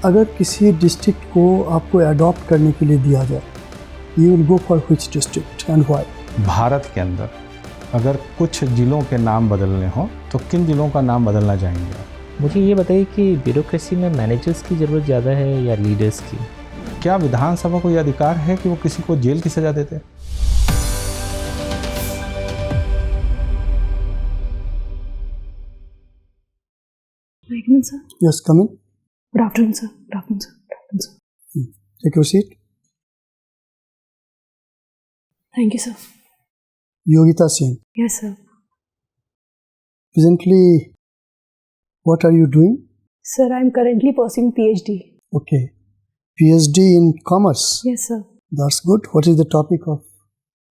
अगर किसी डिस्ट्रिक्ट को आपको अडॉप्ट करने के लिए दिया जाए, you will go for which district and why? Bharat के अंदर अगर कुछ जिलों के नाम बदलने हों तो किन जिलों का नाम बदलना चाहेंगे आप? मुझे ये बताइए कि ब्यूरोक्रेसी में मैनेजर्स की ज़रूरत ज़्यादा है या लीडर्स की? क्या विधानसभा को यह अधिकार है कि वो किसी को जेल की सज़ा देते? Sir. Yes, come in. Good afternoon, sir. Good afternoon, sir. Good afternoon, sir. Take your seat. Thank you, sir. Yogita Singh. Yes, sir. Presently, what are you doing? Sir, I am currently pursuing PhD. Okay. PhD in commerce? Yes, sir. That's good. What is the topic of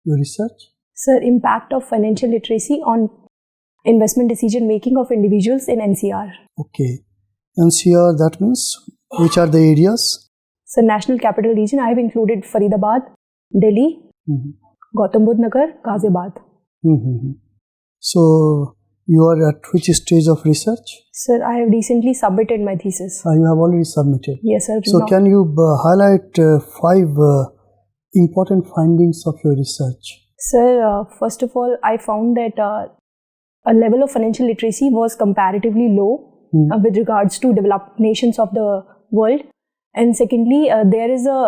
your research? Sir, impact of financial literacy on investment decision making of individuals in NCR. Okay. NCR, that means which are the areas? So, National Capital Region, I have included Faridabad, Delhi, Gautam Budh Nagar, Ghaziabad. So, you are at which stage of research? Sir, I have recently submitted my thesis. You have already submitted? Yes, sir. So, can you highlight 5 important findings of your research? Sir, first of all, I found that a level of financial literacy was comparatively low with regards to developed nations of the world. And secondly, there is a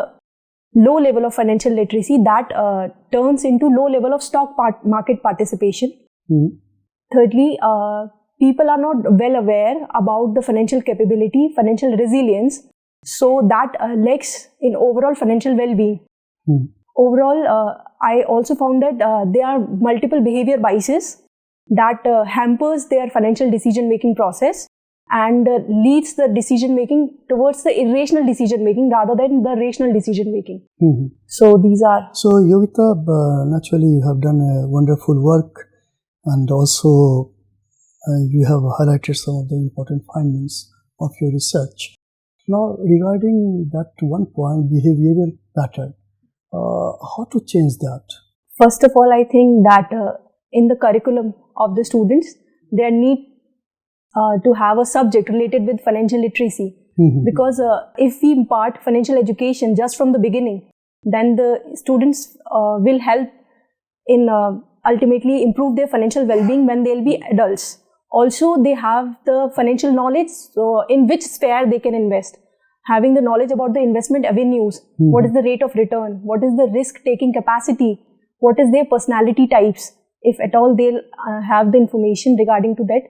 low level of financial literacy that turns into low level of stock market participation. Thirdly, people are not well aware about the financial capability, financial resilience, so that lacks in overall financial well-being. Overall, I also found that there are multiple behavior biases that hampers their financial decision-making process and leads the decision-making towards the irrational decision-making rather than the rational decision-making. So these are... So Yogita, naturally you have done a wonderful work and also you have highlighted some of the important findings of your research. Now regarding that one point, behavioral pattern, how to change that? First of all, I think that in the curriculum of the students, there need to have a subject related with financial literacy. Because if we impart financial education just from the beginning, then the students will help in ultimately improve their financial well-being when they'll be adults. Also, they have the financial knowledge, so in which sphere they can invest. Having the knowledge about the investment avenues, what is the rate of return, what is the risk-taking capacity, what is their personality types. If at all they'll have the information regarding to that,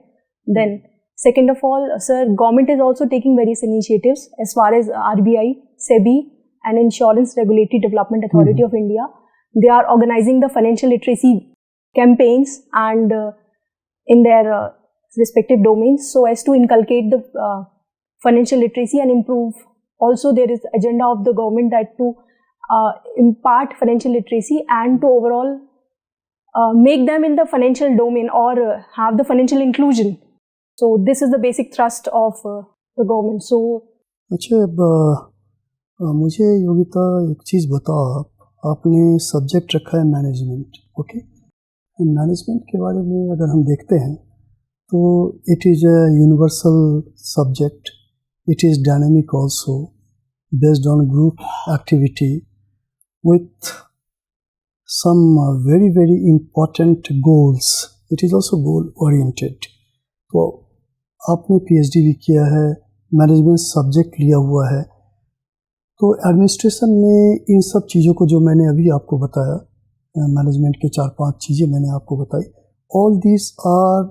then second of all, sir, government is also taking various initiatives as far as RBI, SEBI and Insurance Regulatory Development Authority of India. They are organizing the financial literacy campaigns and in their respective domains so as to inculcate the financial literacy and improve. Also, there is agenda of the government that to impart financial literacy and to overall make them in the financial domain or have the financial inclusion. So this is the basic thrust of the government. So अच्छा, मुझे योगिता एक चीज़ बताओ, आपने subject रखा है management, okay? Management के बारे में अगर हम देखते हैं तो it is a universal subject, it is dynamic also, based on group activity with some very important goals. It is also goal oriented. तो आपने PhD भी किया है, मैनेजमेंट सब्जेक्ट लिया हुआ है, तो एडमिनिस्ट्रेशन में इन सब चीज़ों को जो मैंने अभी आपको बताया, मैनेजमेंट के 4-5 चीज़ें मैंने आपको बताई, all these are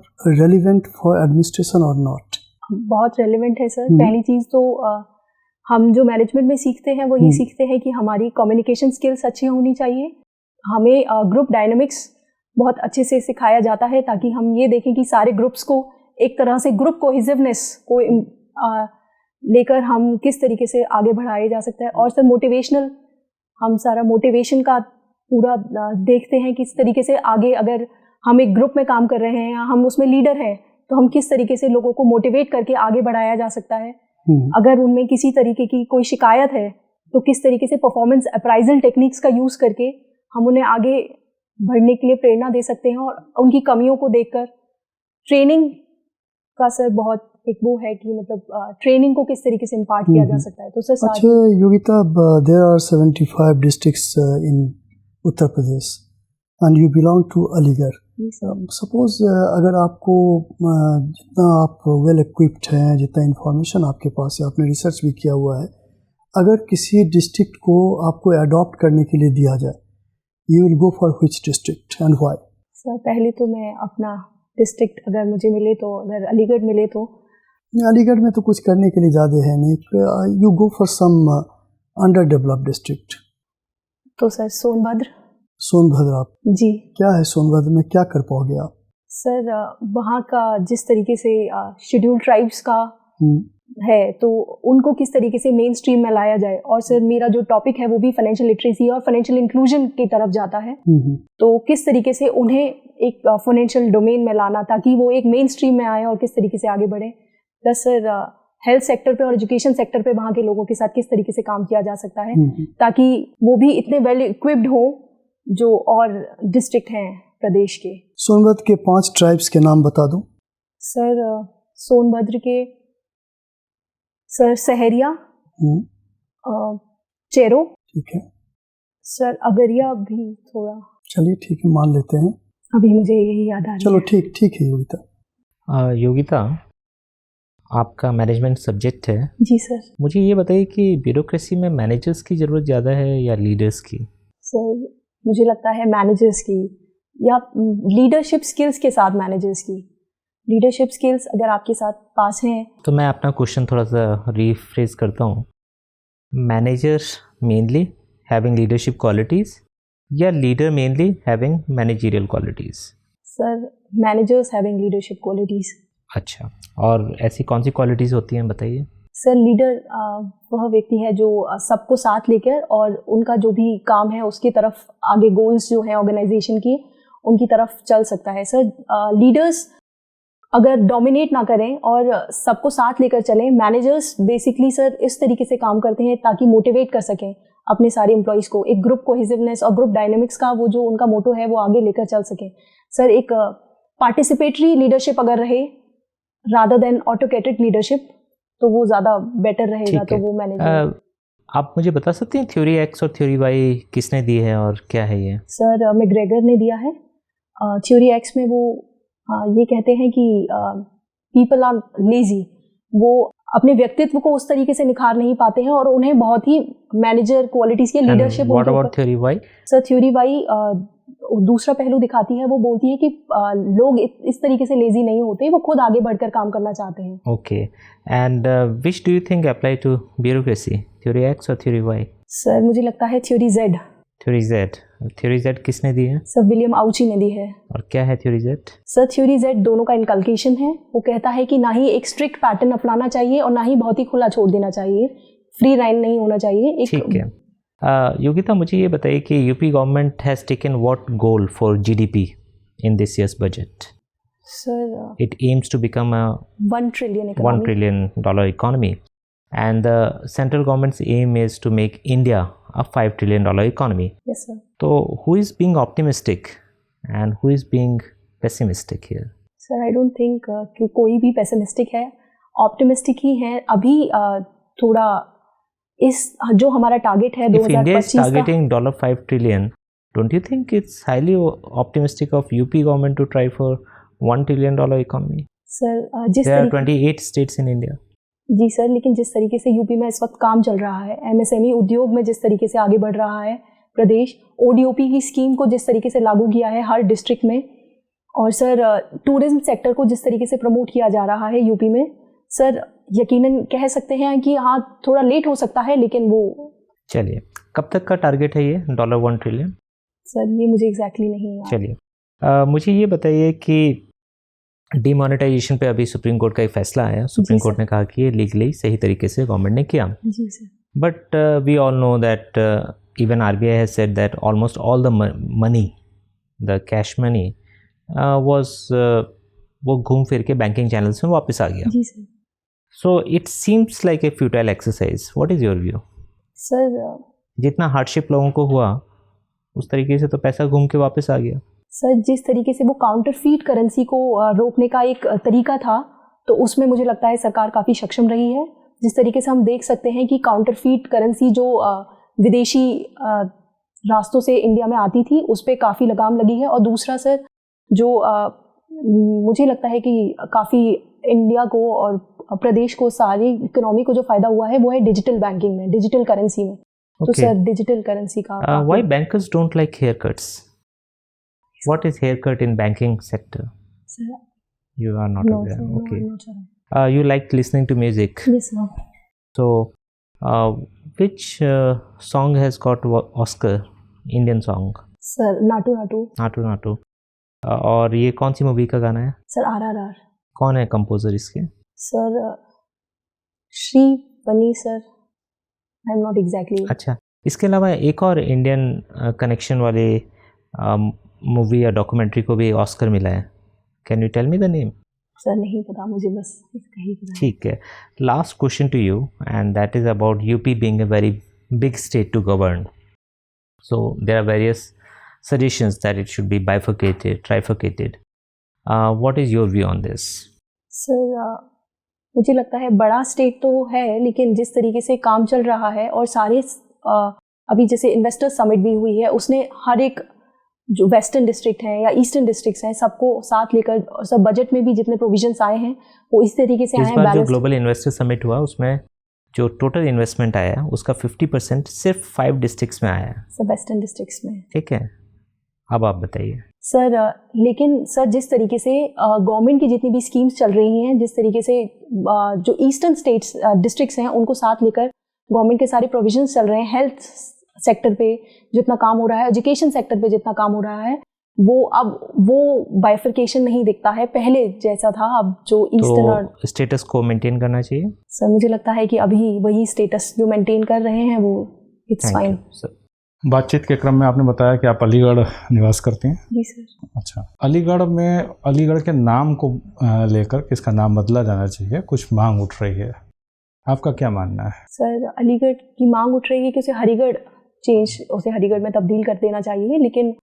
relevant for administration or not? बहुत रेलिवेंट है सर। पहली चीज़ तो हम जो मैनेजमेंट में सीखते हैं वो ये सीखते हैं कि हमारी कम्युनिकेशन स्किल्स अच्छी होनी चाहिए। हमें ग्रुप डायनामिक्स बहुत अच्छे से सिखाया जाता है ताकि हम ये देखें कि सारे ग्रुप्स को एक तरह से ग्रुप कोहेसिवनेस को लेकर हम किस तरीके से आगे बढ़ाया जा सकता है। और सर मोटिवेशनल, हम सारा मोटिवेशन का पूरा देखते हैं किस तरीके से आगे, अगर हम एक ग्रुप में काम कर रहे हैं या हम उसमें लीडर हैं तो हम किस तरीके से लोगों को मोटिवेट करके आगे बढ़ाया जा सकता है। अगर उनमें किसी तरीके की कोई शिकायत है तो किस तरीके से परफॉर्मेंस अप्राइजल टेक्निक्स का यूज़ करके हम उन्हें आगे बढ़ने के लिए प्रेरणा दे सकते हैं। और उनकी कमियों को देखकर ट्रेनिंग का सर बहुत एक वो है कि मतलब ट्रेनिंग को किस तरीके से इम्पार्ट किया जा सकता है। तो सर अच्छा Yogita, there are 75 districts in Uttar Pradesh and you belong to Aligarh. Suppose अगर आपको जितना आप वेल इक्विप्ड हैं, जितना इन्फॉर्मेशन आपके पास है, आपने रिसर्च भी किया हुआ है, अगर किसी डिस्ट्रिक्ट को आपको अडॉप्ट करने के लिए दिया जाए, you will go for which district and why? Sir पहले तो मैं अपना डिस्ट्रिक्ट अगर मुझे मिले तो, अगर अलीगढ़ मिले तो। अलीगढ़ में तो कुछ करने के लिए ज़्यादा है नहीं, you go for sum under developed district. तो सर सोनभद्र। सोनभद्र आप जी। क्या है सोनभद्र में, क्या कर पाओगे आप? सर वहाँ का जिस तरीके से शेड्यूल्ड ट्राइब्स का है, तो उनको किस तरीके से मेन स्ट्रीम में लाया जाए। और सर मेरा जो टॉपिक है वो भी फाइनेंशियल लिटरेसी और फाइनेंशियल इंक्लूजन की तरफ जाता है। तो किस तरीके से उन्हें एक फाइनेंशियल डोमेन में लाना ताकि वो एक मेन स्ट्रीम में आए और किस तरीके से आगे बढ़े। प्लस सर हेल्थ सेक्टर पे और एजुकेशन सेक्टर पे वहाँ के लोगों के साथ किस तरीके से काम किया जा सकता है ताकि वो भी इतने वेल इक्विप्ड हो जो और डिस्ट्रिक्ट हैं प्रदेश के। सोनभद्र के 5 ट्राइब्स के नाम बता दो। सर सोनभद्र के सर सहरिया, चेरो, ठीक है सर अगरिया भी थोड़ा, चलिए ठीक है मान लेते हैं, अभी मुझे यही याद आ रहा है। चलो ठीक है योगिता। योगिता, आपका मैनेजमेंट सब्जेक्ट है। जी सर। मुझे ये बताइए कि ब्यूरोक्रेसी में मैनेजर्स की ज़रूरत ज़्यादा है या लीडर्स की? सर मुझे लगता है मैनेजर्स की, या लीडरशिप स्किल्स के साथ मैनेजर्स की। लीडरशिप स्किल्स अगर आपके साथ पास हैं तो मैं अपना क्वेश्चन थोड़ा सा रीफ्रेज करता हूँ। Managers mainly having leadership qualities या leader mainly having managerial qualities? Sir managers having leadership qualities. अच्छा, और ऐसी कौन सी क्वालिटीज़ होती हैं बताइए। सर लीडर वह व्यक्ति है जो सबको साथ लेकर और उनका जो भी काम है उसकी तरफ आगे गोल्स जो है ऑर्गेनाइजेशन की उनकी तरफ चल सकता है। सर लीडर्स अगर डोमिनेट ना करें और सबको साथ लेकर चलें, मैनेजर्स बेसिकली सर इस तरीके से काम करते हैं ताकि मोटिवेट कर सकें अपने सारे एम्प्लॉयज़ को, एक ग्रुप कोहेसिवनेस और ग्रुप डायनेमिक्स का वो जो उनका मोटो है वो आगे लेकर चल सकें। सर एक पार्टिसिपेटरी लीडरशिप अगर रहे रादर देन ऑटोक्रेटिक लीडरशिप तो वो ज़्यादा बेटर रहेगा। तो वो मैनेजर। आप मुझे बता सकते हैं थ्योरी एक्स और थ्योरी वाई किसने दी है और क्या है ये? सर मैकग्रेगर ने दिया है। थ्योरी एक्स में वो ये कहते हैं कि पीपल आर लेजी, वो अपने व्यक्तित्व को उस तरीके से निखार नहीं पाते हैं और उन्हें बहुत ही मैनेजर क्वालिटीज़ के leadership. What about theory Y? Sir theory Y दूसरा पहलू दिखाती है, वो बोलती है कि लोग इस तरीके से लेजी नहीं होते, वो खुद आगे बढ़कर काम करना चाहते हैं। Okay, and which do you think apply to bureaucracy, theory X और थ्योरी वाई? सर मुझे लगता है theory Z. Theory Z? Theory Z किसने दी है? सर विलियम आउची ने दी है। और क्या है theory Z? Sir theory Z दोनों का इनकल्केशन है। वो कहता है कि ना ही एक स्ट्रिक्ट पैटर्न अपनाना चाहिए और ना ही बहुत ही खुला छोड़ देना चाहिए, फ्री राइड नहीं होना चाहिए। ठीक है। योगिता, मुझे ये बताइए कि UP government has taken what goal for GDP in this years budget? Sir it aims to become a $1 trillion economy, and the central government's aim is to make India a $5 trillion economy. Yes sir. So who is being optimistic and who is being pessimistic here? Sir I don't think कि कोई भी pessimistic है, optimistic ही है। अभी थोड़ा इस जो हमारा टारगेट है 2025 का, If India is targeting $5 trillion, don't you think it's highly optimistic of UP government to try for $1 trillion economy? Sir there are 28 states in India. जी सर, लेकिन जिस तरीके से यूपी में इस वक्त काम चल रहा है, एमएसएमई उद्योग में जिस तरीके से आगे बढ़ रहा है प्रदेश, ओडीओपी की स्कीम को जिस तरीके से लागू किया है हर डिस्ट्रिक्ट में, और सर टूरिज्म सेक्टर को जिस तरीके से प्रमोट किया जा रहा है यूपी में, सर यकीनन कह सकते हैं कि हाँ थोड़ा लेट हो सकता है लेकिन वो। चलिए, कब तक का टारगेट है ये $1 trillion? सर ये मुझे एग्जैक्टली नहीं है। चलिए, मुझे ये बताइए कि डिमोनेटाइजेशन पे अभी सुप्रीम कोर्ट का एक फैसला आया। सुप्रीम कोर्ट ने कहा कि ये लीगली सही तरीके से गवर्नमेंट ने किया। जी sir. But we all know that even RBI has said that almost all the money, the cash money was वो घूम फिर के बैंकिंग चैनल्स में वापस आ गया। जी sir. So it seems like a futile exercise. What is your view? Sir जितना हार्डशिप लोगों को हुआ उस तरीके से तो पैसा घूम के वापस आ गया। सर जिस तरीके से वो काउंटरफीट करेंसी को रोकने का एक तरीका था, तो उसमें मुझे लगता है सरकार काफ़ी सक्षम रही है। जिस तरीके से हम देख सकते हैं कि काउंटरफीट करेंसी जो विदेशी रास्तों से इंडिया में आती थी उस पर काफ़ी लगाम लगी है। और दूसरा सर जो मुझे लगता है कि काफ़ी इंडिया को और प्रदेश को सारी इकोनॉमी को जो फ़ायदा हुआ है वो है डिजिटल बैंकिंग में, डिजिटल करेंसी में। तो सर डिजिटल करेंसी का why bankers don't like haircuts? What is haircut in banking sector? Sir, You are not no, aware. sir, Okay. no, I'm not sure. You like listening to music. Yes, sir. So, which song has got Oscar? Indian song. Sir, Naatu Naatu. Naatu Naatu. और ये कौन सी movie का गाना है? Sir RRR। कौन है composer इसके? सर श्री बनी sir, I am not exactly. अच्छा, इसके अलावा एक और इंडियन कनेक्शन वाले मूवी या डॉक्यूमेंट्री को भी ऑस्कर मिला है। Can you tell me the name? Sir नहीं पता मुझे, बस इसका ही पता है। ठीक है, last question to you and that is about UP being a very big state to govern. So there are various suggestions that it should be bifurcated, trifurcated. What is your view on this? Sir मुझे लगता है बड़ा state तो है, लेकिन जिस तरीके से काम चल रहा है और सारे अभी जैसे इन्वेस्टर समिट भी हुई है, उसने हर एक जो वेस्टर्न डिस्ट्रिक्ट हैं या ईस्टर्न डिस्ट्रिक्ट्स हैं सबको साथ लेकर, और सब बजट में भी जितने प्रोविजंस आए हैं वो इस तरीके से आए हैं। इस बार जो ग्लोबल इन्वेस्टर समिट हुआ उसमें जो टोटल इन्वेस्टमेंट आया उसका 50% सिर्फ 5 डिस्ट्रिक्ट्स में आया है, सब वेस्टर्न डिस्ट्रिक्ट्स में। ठीक है, अब आप बताइए सर। लेकिन सर जिस तरीके से गवर्नमेंट की जितनी भी स्कीम्स चल रही हैं, जिस तरीके से जो ईस्टर्न स्टेट्स डिस्ट्रिक्ट्स हैं उनको साथ लेकर गवर्नमेंट के सारे प्रोविजंस चल रहे हैं, हेल्थ सेक्टर पे जितना काम हो रहा है, एजुकेशन सेक्टर पे जितना काम हो रहा है, वो बाइफर्केशन नहीं दिखता है पहले जैसा था। अब जो ईस्टर्न और स्टेटस को मेंटेन करना चाहिए। सर मुझे लगता है कि अभी वही स्टेटस जो मेंटेन कर रहे हैं वो इट्स फाइन। बातचीत के क्रम में आपने बताया कि आप अलीगढ़ निवास करते हैं। जी सर। अच्छा, अलीगढ़ के नाम को लेकर किसका नाम बदला जाना चाहिए, कुछ मांग उठ रही है, आपका क्या मानना है? सर अलीगढ़ की मांग उठ रही है कि उसे हरिगढ़ में तब्दील कर देना चाहिए, लेकिन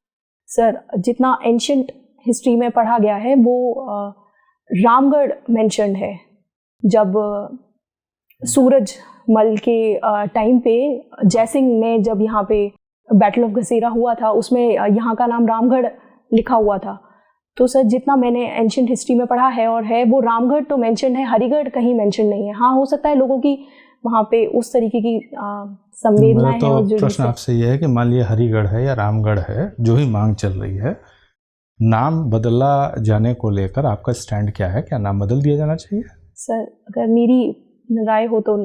सर जितना एंशियंट हिस्ट्री में पढ़ा गया है वो रामगढ़ मेंशन्ड है। जब सूरजमल के टाइम पे जयसिंह ने जब यहाँ पे बैटल ऑफ घसेरा हुआ था उसमें यहाँ का नाम रामगढ़ लिखा हुआ था। तो सर जितना मैंने एंशियंट हिस्ट्री में पढ़ा है और है वो रामगढ़ तो मेंशन है, हरिगढ़ कहीं मेंशन नहीं है। हाँ, हो सकता है लोगों की वहाँ पे उस तरीके की संवेदनाएं हैं। तो प्रश्न आपसे यह है कि मान लिया हरिगढ़ है या रामगढ़ है, जो ही मांग चल रही है, नाम बदला जाने को लेकर आपका स्टैंड क्या है? क्या नाम बदल दिया जाना चाहिए? सर अगर मेरी राय हो तो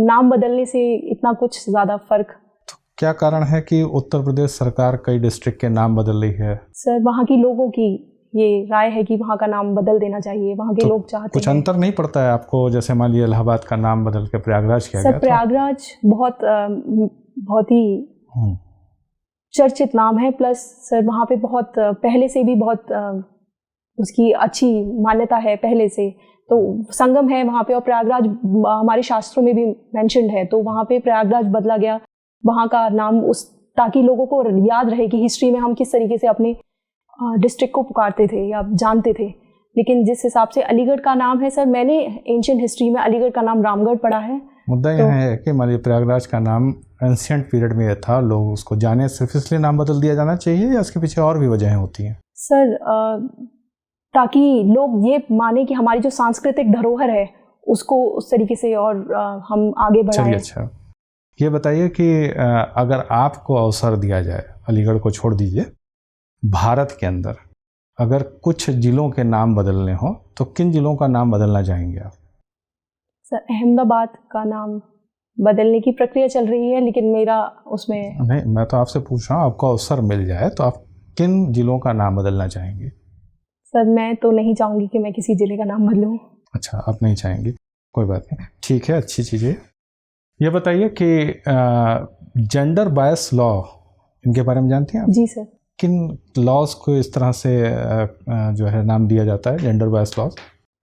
नाम बदलने से इतना कुछ ज़्यादा फर्क। तो क्या कारण है कि उत्तर प्रदेश सरकार कई डिस्ट्रिक्ट के नाम बदल रही है? सर वहाँ की लोगों की ये राय है कि वहाँ का नाम बदल देना चाहिए, वहाँ के लोग चाहते हैं। कुछ अंतर नहीं पड़ता है आपको? जैसे मान लिया इलाहाबाद का नाम बदल के प्रयागराज किया गया। सर प्रयागराज बहुत ही चर्चित नाम है, प्लस सर वहाँ पे बहुत पहले से भी बहुत उसकी अच्छी मान्यता है पहले से, तो संगम है वहाँ पे। और प्रयागराज हमारे शास्त्रों में भी मेंशन्ड है, तो वहाँ पे प्रयागराज बदला गया वहाँ का नाम ताकि लोगों को याद रहे कि हिस्ट्री में हम किस तरीके से अपने डिस्ट्रिक्ट को पुकारते थे या जानते थे। लेकिन जिस हिसाब से अलीगढ़ का नाम है सर, मैंने एंशियंट हिस्ट्री में अलीगढ़ का नाम रामगढ़ पढ़ा है। मुद्दा यह है कि मान लीजिए प्रयागराज का नाम एंशियंट पीरियड में था, लोग उसको जाने, सिर्फ इसलिए नाम बदल दिया जाना चाहिए या इसके पीछे और भी वजहें होती हैं? सर ताकि लोग ये माने कि हमारी जो सांस्कृतिक धरोहर है उसको उस तरीके से और हम आगे बढ़ाएं। चलिए, अच्छा ये बताइए कि अगर आपको अवसर दिया जाए, अलीगढ़ को छोड़ दीजिए, भारत के अंदर अगर कुछ जिलों के नाम बदलने हो तो किन जिलों का नाम बदलना चाहेंगे आप? सर अहमदाबाद का नाम बदलने की प्रक्रिया चल रही है, लेकिन मेरा उसमें नहीं, मैं तो आपसे पूछ रहा हूँ, आपको अवसर मिल जाए तो आप किन जिलों का नाम बदलना चाहेंगे? सर मैं तो नहीं चाहूँगी कि मैं किसी जिले का नाम बदलूँ। अच्छा, आप नहीं चाहेंगे, कोई बात नहीं, ठीक है, अच्छी चीज़ है। ये बताइए कि जेंडर बायस लॉ, इनके बारे में जानती हैं आप? जी सर। किन लॉज को इस तरह से जो है नाम दिया जाता है, जेंडर बायस लॉज?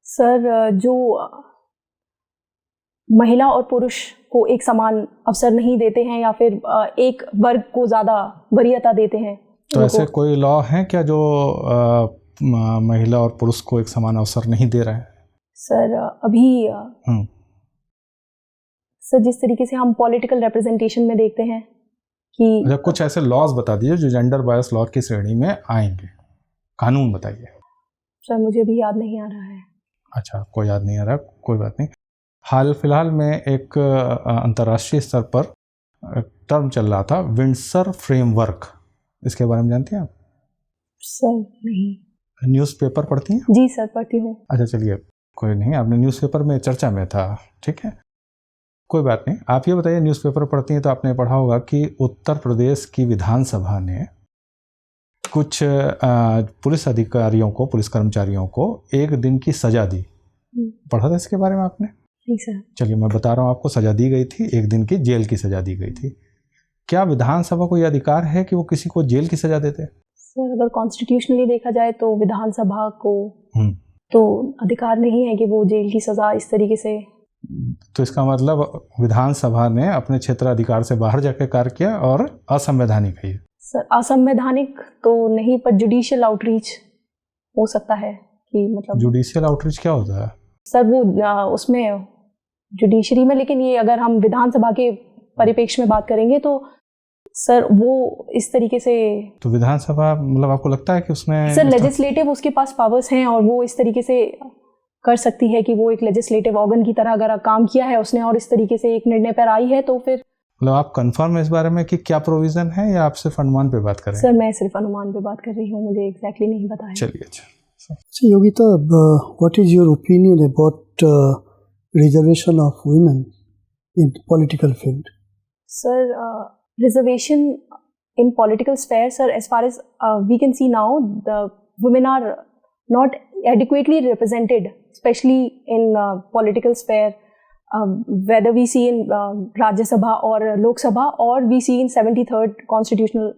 सर जो महिला और पुरुष को एक समान अवसर नहीं देते हैं या फिर एक वर्ग को ज़्यादा वरीयता देते हैं। तो ऐसे कोई लॉ हैं क्या जो महिला और पुरुष को एक समान अवसर नहीं दे रहे हैं? सर अभी सर जिस तरीके से हम पॉलिटिकल रिप्रेजेंटेशन में देखते हैं कि अच्छा, कुछ ऐसे लॉज बता दीजिए जो जेंडर बायस लॉ की श्रेणी में आएंगे, कानून बताइए। सर मुझे अभी याद नहीं आ रहा है। अच्छा, कोई याद नहीं आ रहा, कोई बात नहीं। हाल फिलहाल में एक अंतर्राष्ट्रीय स्तर पर टर्म चल रहा था विंडसर फ्रेमवर्क, इसके बारे में जानती हैं आप? सर नहीं। न्यूज़पेपर पढ़ती हैं? जी सर पढ़ती हूँ। अच्छा चलिए, कोई नहीं, आपने न्यूज़पेपर में चर्चा में था, ठीक है, कोई बात नहीं। आप ये बताइए, न्यूज़पेपर पढ़ती हैं तो आपने पढ़ा होगा कि उत्तर प्रदेश की विधानसभा ने कुछ पुलिस अधिकारियों को, पुलिस कर्मचारियों को 1 दिन की सजा दी। पढ़ा था इसके बारे में आपने? नहीं सर। चलिए मैं बता रहा हूँ आपको, सजा दी गई थी, 1 दिन की जेल की सजा दी गई थी। क्या विधानसभा को यह अधिकार है कि वो किसी को जेल की सजा देते? सर अगर कॉन्स्टिट्यूशनली देखा जाए तो विधानसभा को तो अधिकार नहीं है कि वो जेल की सजा इस तरीके से। तो इसका मतलब विधानसभा ने अपने क्षेत्राधिकार से बाहर जाकर कार्य किया और असंवैधानिक है ये? सर असंवैधानिक तो नहीं, पर जुडिशियल आउटरीच हो सकता है कि मतलब। जुडिशियल आउटरीच क्या होता है? सर वो उसमें जुडिशरी में, लेकिन ये अगर हम विधानसभा के परिप्रेक्ष्य में बात करेंगे तो सर वो इस तरीके से। तो विधानसभा मतलब आपको लगता है कि उसमें सर लेजिस्लेटिव उसके पास पावर्स हैं और वो इस तरीके से कर सकती है कि वो एक लेजिस्लेटिव ऑर्गन की तरह अगर काम किया है उसने और इस तरीके से एक निर्णय पर आई है तो फिर। मतलब आप कंफर्म है इस बारे में कि क्या प्रोविजन है, या आप सिर्फ अनुमान पे बात कर रहे हैं? सर मैं सिर्फ अनुमान पे बात कर रही हूँ, मुझे एग्जैक्टली नहीं पता है। चलिए अच्छा। Yogita, what is your opinion about reservation of women in the political field? Sir, reservation in political sphere, sir, as far as we can see now, the women are not adequately represented, especially in political sphere, whether we see in Rajya Sabha or Lok Sabha, or we see in 73rd Constitutional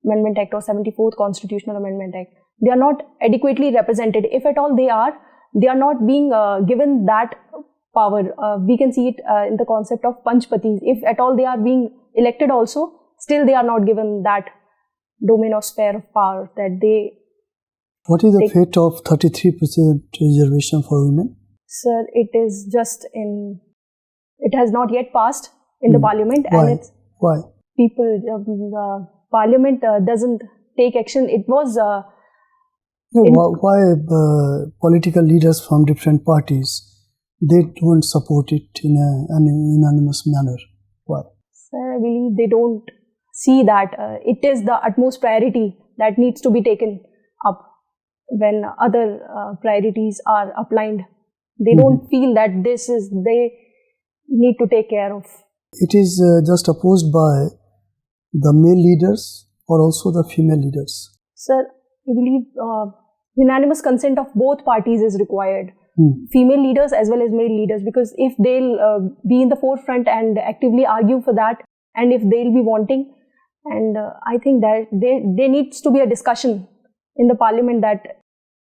Amendment Act or 74th Constitutional Amendment Act. They are not adequately represented. If at all they are not being given that power. We can see it in the concept of Panchpatis. If at all they are being elected also, still they are not given that domain or sphere of power that they. What is the fate of 33% reservation for women? Sir, it is just in. It has not yet passed in the parliament. Why? And it's Why? People, the parliament doesn't take action. It was. Why political leaders from different parties, they don't support it in an unanimous manner? Why? Sir, I believe they don't see that it is the utmost priority that needs to be taken up when other priorities are outlined. They don't feel that this is they need to take care of. It is just opposed by the male leaders or also the female leaders? Sir, I believe unanimous consent of both parties is required. Female leaders as well as male leaders, because if they'll be in the forefront and actively argue for that, and if they'll be wanting, and I think that there needs to be a discussion in the parliament that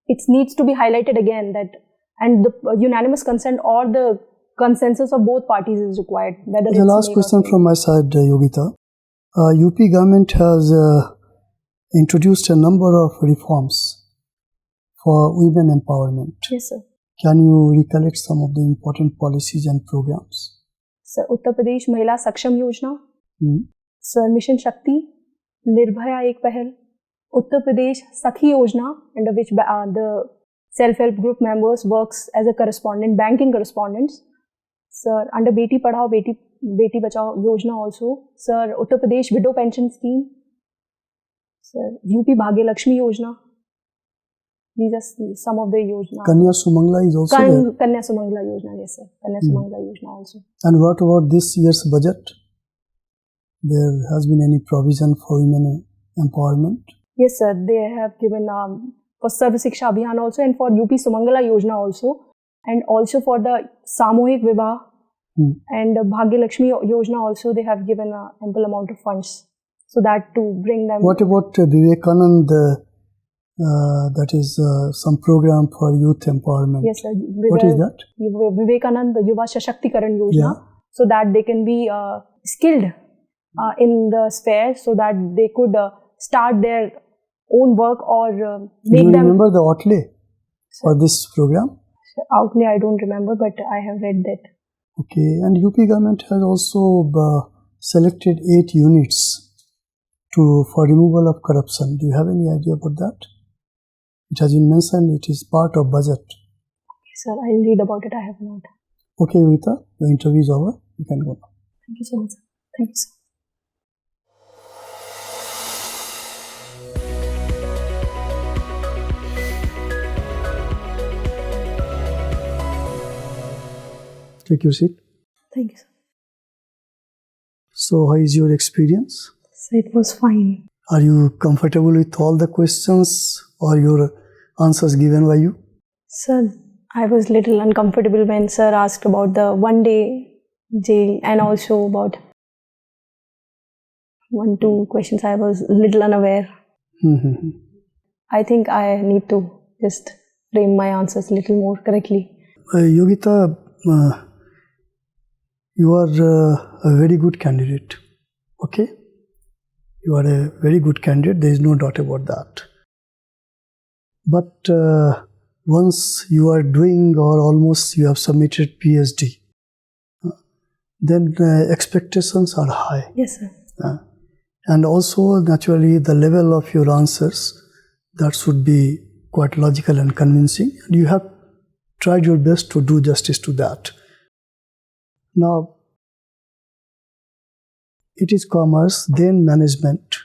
it needs to be highlighted again that, and the unanimous consent or the consensus of both parties is required. Whether the last question from my side, Yogita. UP government has introduced a number of reforms for women empowerment. Yes, sir. Can you recollect some of the important policies and programs? Sir, Uttar Pradesh Mahila Saksham Yojana, Sir Mission Shakti, Nirbhaya Ek Pahal, Uttar Pradesh Sakhi Yojana, under which the self-help group members works as a correspondent, banking correspondents. Sir, under Beti Padhao Beti Bachao Yojana also. Sir, Uttar Pradesh Widow Pension Scheme. Sir, UP Bhagya Lakshmi Yojana. These are some of the Yojana. Kanya Sumangla is also there. Kanya Sumangla Yojana, yes sir. Kanya Sumangla Yojana also. And what about this year's budget? There has been any provision for women empowerment? Yes sir, they have given for Sarva Shiksha Abhiyan also, and for UP Sumangla Yojana also, and also for the Samohik Vivah and Bhagya Lakshmi Yojana also, they have given ample amount of funds. So that to bring them. What about Vivekanand? That is some program for youth empowerment. Yes, sir. What is that? Vivekanand Yuva Sashakti-karan Yojana. So that they can be skilled in the sphere, so that they could start their own work or make them. Do you remember the outlay for this program? Outlay, I don't remember, but I have read that. Okay, and UP government has also selected 8 units for removal of corruption. Do you have any idea about that? It has been mentioned, it is part of budget. Okay, sir, I'll read about it. I have not. Okay, Yogita, the interview is over. You can go now. Thank you so much, sir. Thank you, sir. Take your seat. Thank you, sir. So, how is your experience? So it was fine. Are you comfortable with all the questions or your answers given by you? Sir, I was little uncomfortable when sir asked about the 1-day jail and also about 1-2 questions. I was little unaware. I think I need to just frame my answers a little more correctly. Yogita, you are a very good candidate. Okay? You are a very good candidate. There is no doubt about that. But once you are doing or almost you have submitted PhD, then expectations are high. Yes, sir. And also, naturally, the level of your answers, that should be quite logical and convincing. And you have tried your best to do justice to that. Now, it is commerce, then management.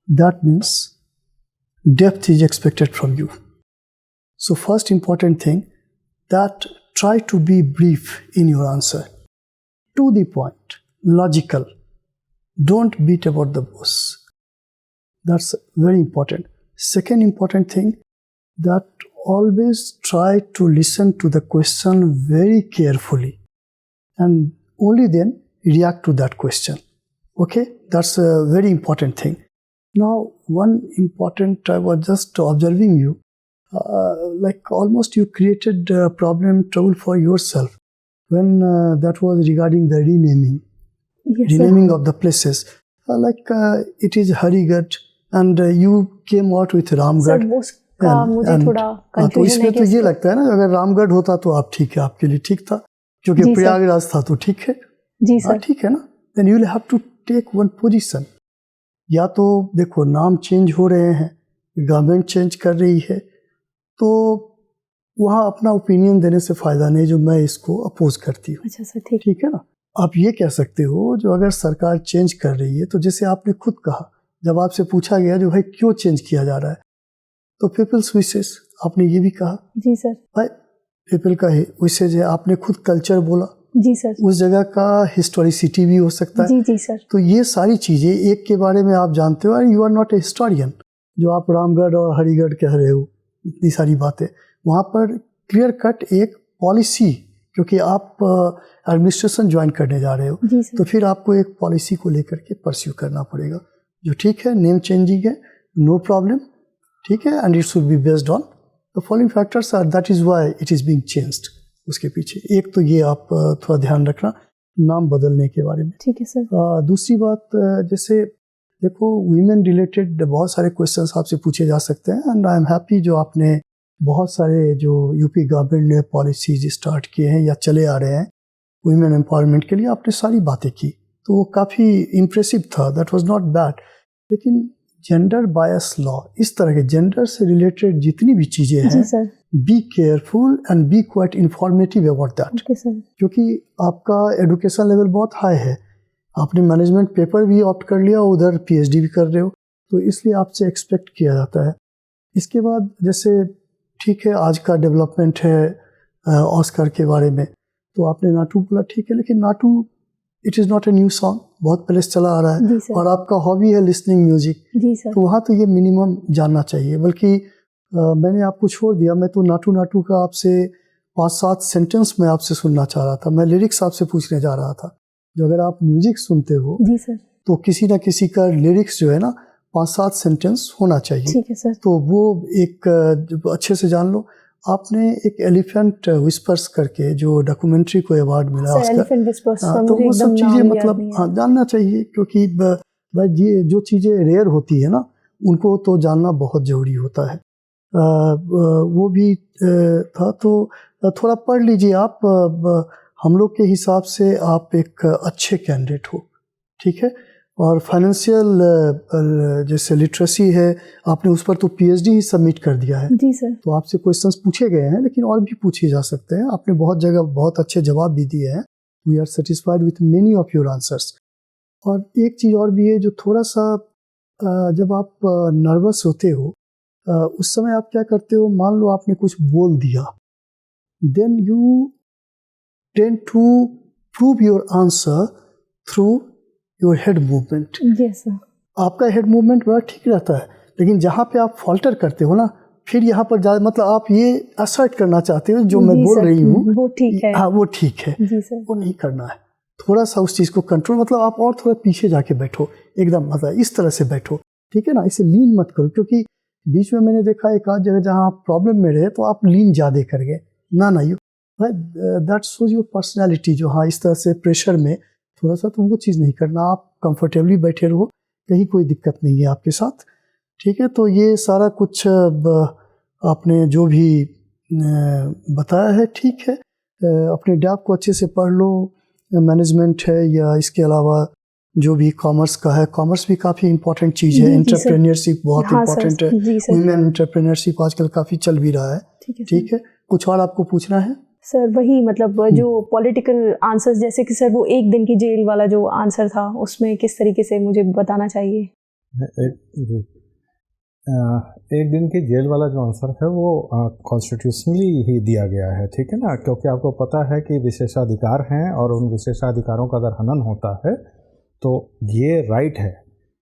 That means depth is expected from you. So first important thing, that try to be brief in your answer. To the point, logical. Don't beat about the bush. That's very important. Second important thing, that always try to listen to the question very carefully and only then react to that question. Okay, that's a very important thing. Now, one important, I was just observing you, like almost you created a trouble for yourself when that was regarding the renaming. Yes, Renaming of the places. It is Harigarh and you came out with Ramgarh. Sir उसका मुझे थोड़ा तो confusion है इसमें तो ये लगता है ना, अगर रामगढ़ होता तो आप ठीक है, आपके लिए ठीक था, क्योंकि जी, सर। प्रयागराज था तो ठीक है, जी सर, ठीक है ना. Then you will have to take one position. या तो देखो नाम चेंज हो रहे हैं, गवर्नमेंट चेंज कर रही है, तो वहाँ अपना ओपिनियन देने से फायदा नहीं, जो मैं इसको अपोज करती हूँ. अच्छा सर, ठीक. ठीक है ना. आप ये कह सकते हो, जो अगर सरकार चेंज कर रही है, तो जैसे आपने खुद कहा, जब आपसे पूछा गया जो भाई क्यों चेंज किया जा रहा है, तो पीपल्स विशेस आपने ये भी कहा. जी सर. भाई पीपल का विशेज है, आपने खुद कल्चर बोला. जी सर. उस जगह का हिस्टोरिसिटी भी हो सकता है. जी जी सर. तो ये सारी चीजें एक के बारे में आप जानते हो, और you are not a historian. जो आप रामगढ़ और हरिगढ़ कह रहे हो, इतनी सारी बातें, वहाँ पर क्लियर कट एक पॉलिसी, क्योंकि आप एडमिनिस्ट्रेशन ज्वाइन करने जा रहे हो, तो फिर आपको एक पॉलिसी को लेकर के परस्यू करना पड़ेगा. जो ठीक है, नेम चेंजिंग है, नो प्रॉब्लम, ठीक है, and it should be based on the following factors are, that is why it is being changed. उसके पीछे एक तो ये आप थोड़ा ध्यान रखना, नाम बदलने के बारे में. ठीक है सर. दूसरी बात, जैसे देखो वीमेन रिलेटेड बहुत सारे क्वेश्चंस आपसे पूछे जा सकते हैं, एंड आई एम हैप्पी जो आपने बहुत सारे जो यूपी गवर्नमेंट ने पॉलिसीज स्टार्ट किए हैं या चले आ रहे हैं वीमेन एम्पावरमेंट के लिए, आपने सारी बातें की, तो वो काफ़ी इम्प्रेसिव था. That was not bad. लेकिन जेंडर बायस लॉ, इस तरह के जेंडर से रिलेटेड जितनी भी चीज़ें हैं, be careful and be quite informative about that. क्योंकि आपका एजुकेशन लेवल बहुत हाई है, आपने मैनेजमेंट पेपर भी ऑप्ट कर लिया, उधर पीएचडी भी कर रहे हो, तो इसलिए आपसे एक्सपेक्ट किया जाता है. इसके बाद जैसे ठीक है, आज का डेवलपमेंट है ऑस्कर के बारे में, तो आपने नाटू बोला, ठीक है, लेकिन Naatu it is not a new song, बहुत पहले से चला आ रहा है, और आपका हॉबी है लिसनिंग म्यूजिक, तो वहाँ तो ये मिनिमम जानना चाहिए. बल्कि मैंने आपको छोड़ दिया, मैं तो नाटू नाटू का आपसे 5-7 सेंटेंस में आपसे सुनना चाह रहा था, मैं लिरिक्स आपसे पूछने जा रहा था. जो अगर आप म्यूजिक सुनते हो तो किसी ना किसी का लिरिक्स जो है ना 5-7 सेंटेंस होना चाहिए. ठीक है सर. तो वो एक अच्छे से जान लो. आपने एक एलिफेंट विस्पर्स करके जो डॉक्यूमेंट्री को अवार्ड मिला उसका, तो वो सब चीज़ें मतलब जानना चाहिए, क्योंकि भाई ये जो चीज़ें रेयर होती है ना, उनको तो जानना बहुत ज़रूरी होता है. वो भी था. तो थोड़ा पढ़ लीजिए आप। हम लोग के हिसाब से आप एक अच्छे कैंडिडेट हो, ठीक है। और फाइनेंशियल जैसे लिटरेसी है, आपने उस पर तो पीएचडी ही सबमिट कर दिया है। जी सर। तो आपसे क्वेश्चंस पूछे गए हैं, लेकिन और भी पूछे जा सकते हैं। आपने बहुत जगह बहुत अच्छे जवाब भी दिए हैं। We are satisfied with many of your answers. और एक चीज़ और भी है जो थोड़ा सा जब आप नर्वस होते हो उस समय आप क्या करते हो, मान लो आपने कुछ बोल दिया, then you tend to prove your answer through your head movement. Yes sir. आपका हेड मूवमेंट बड़ा ठीक रहता है, लेकिन जहाँ पे आप फॉल्टर करते हो ना, फिर यहाँ पर ज़्यादा मतलब आप ये असर्ट करना चाहते हो जो मैं बोल रही हूँ वो ठीक है, हाँ वो ठीक है, जी सर, वो नहीं करना है। थोड़ा सा उस चीज़ को कंट्रोल, मतलब आप और थोड़ा पीछे जाके बैठो, एकदम मतलब इस तरह से बैठो, ठीक है ना। इसे लीन मत करो, क्योंकि बीच में मैंने देखा एक आध जगह जहाँ आप प्रॉब्लम में रहे तो आप लीन ज़्यादा कर गए। ना you that shows your personality, जो हाँ इस तरह से प्रेशर में थोड़ा सा, तो वो चीज़ नहीं करना। आप कंफर्टेबली बैठे रहो, कहीं कोई दिक्कत नहीं है आपके साथ, ठीक है। तो ये सारा कुछ आपने जो भी बताया है ठीक है। अपने डैप को अच्छे से पढ़ लो, मैनेजमेंट है या इसके अलावा जो भी कॉमर्स का है, कॉमर्स भी काफ़ी इंपॉर्टेंट चीज़ है। एंटरप्रेन्योरशिप बहुत इंपॉर्टेंट है, वुमेन एंटरप्रेन्योरशिप आजकल काफ़ी चल भी रहा है, ठीक है। कुछ और आपको पूछना है सर? वही मतलब जो पॉलिटिकल आंसर्स, जैसे कि सर वो एक दिन की जेल वाला जो आंसर था, उसमें किस तरीके से मुझे बताना चाहिए? एक दिन की जेल वाला जो आंसर है वो कॉन्स्टिट्यूशनली ही दिया गया है, ठीक है ना। क्योंकि आपको पता है कि विशेषाधिकार हैं और उन विशेषाधिकारों का अगर हनन होता है तो ये राइट है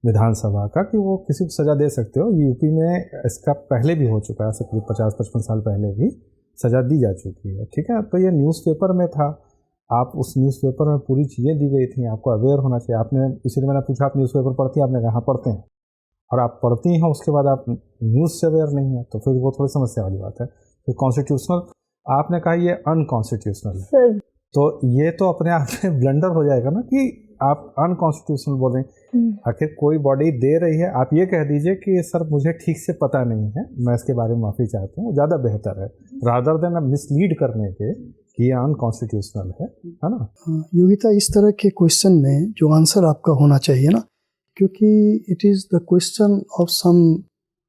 विधानसभा का कि वो किसी को सज़ा दे सकते हो। यूपी में इसका पहले भी हो चुका है, ऐसे करीब 50-55 साल पहले भी सज़ा दी जा चुकी है, ठीक है। तो ये न्यूज़पेपर में था, आप उस न्यूज़पेपर में पूरी चीज़ें दी गई थी, आपको अवेयर होना चाहिए। आपने इसलिए मैंने पूछा आप न्यूज़पेपर पढ़ती हैं, आपने कहा पढ़ते हैं, और आप पढ़ती हैं उसके बाद आप न्यूज़ से अवेयर नहीं है, तो फिर वो थोड़ी समस्या वाली बात है। फिर कॉन्स्टिट्यूशनल आपने कहा ये अनकॉन्स्टिट्यूशनल है, तो ये तो अपने आप में ब्लंडर हो जाएगा ना कि आप अनकॉन्स्टिट्यूशनल बोल रहे हैं। आखिर कोई बॉडी दे रही है, आप ये कह दीजिए कि सर मुझे ठीक से पता नहीं है, मैं इसके बारे में माफ़ी चाहता हूँ, ज़्यादा बेहतर है, रादर देन मिसलीड करने के कि ये अनकॉन्स्टिट्यूशनल है ना। योगिता, इस तरह के क्वेश्चन में जो आंसर आपका होना चाहिए ना, क्योंकि it is the question of some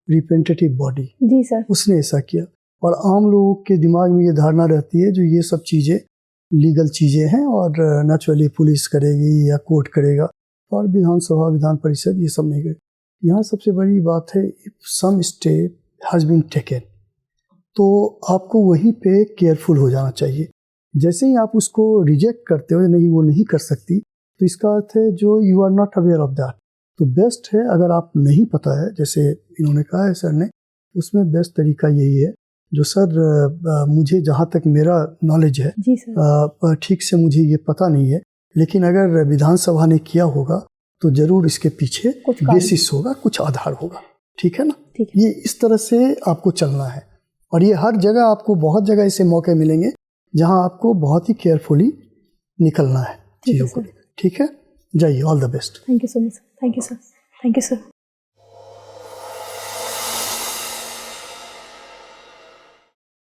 representative body. जी सर। उसने ऐसा किया, और आम लोगों के दिमाग में ये धारणा रहती है जो ये सब चीज़ें लीगल चीज़ें हैं और नेचुरली पुलिस करेगी या कोर्ट करेगा, और विधानसभा विधान परिषद ये सब नहीं करेगी। यहाँ सबसे बड़ी बात है, if some step has been taken, तो आपको वहीं पे केयरफुल हो जाना चाहिए। जैसे ही आप उसको रिजेक्ट करते हो, नहीं वो नहीं कर सकती, तो इसका अर्थ है जो you are not aware of that. तो बेस्ट है, अगर आप नहीं पता है, जैसे इन्होंने कहा है सर ने, उसमें बेस्ट तरीका यही है जो सर मुझे जहाँ तक मेरा नॉलेज है ठीक से मुझे ये पता नहीं है, लेकिन अगर विधानसभा ने किया होगा तो ज़रूर इसके पीछे कुछ बेसिस होगा, कुछ आधार होगा, ठीक है ना। ये इस तरह से आपको चलना है, और ये हर जगह आपको बहुत जगह ऐसे मौके मिलेंगे जहाँ आपको बहुत ही केयरफुली निकलना है चीज़ों को, ठीक है। जाइए, all the best. Thank you so much. Thank you sir. Thank you sir.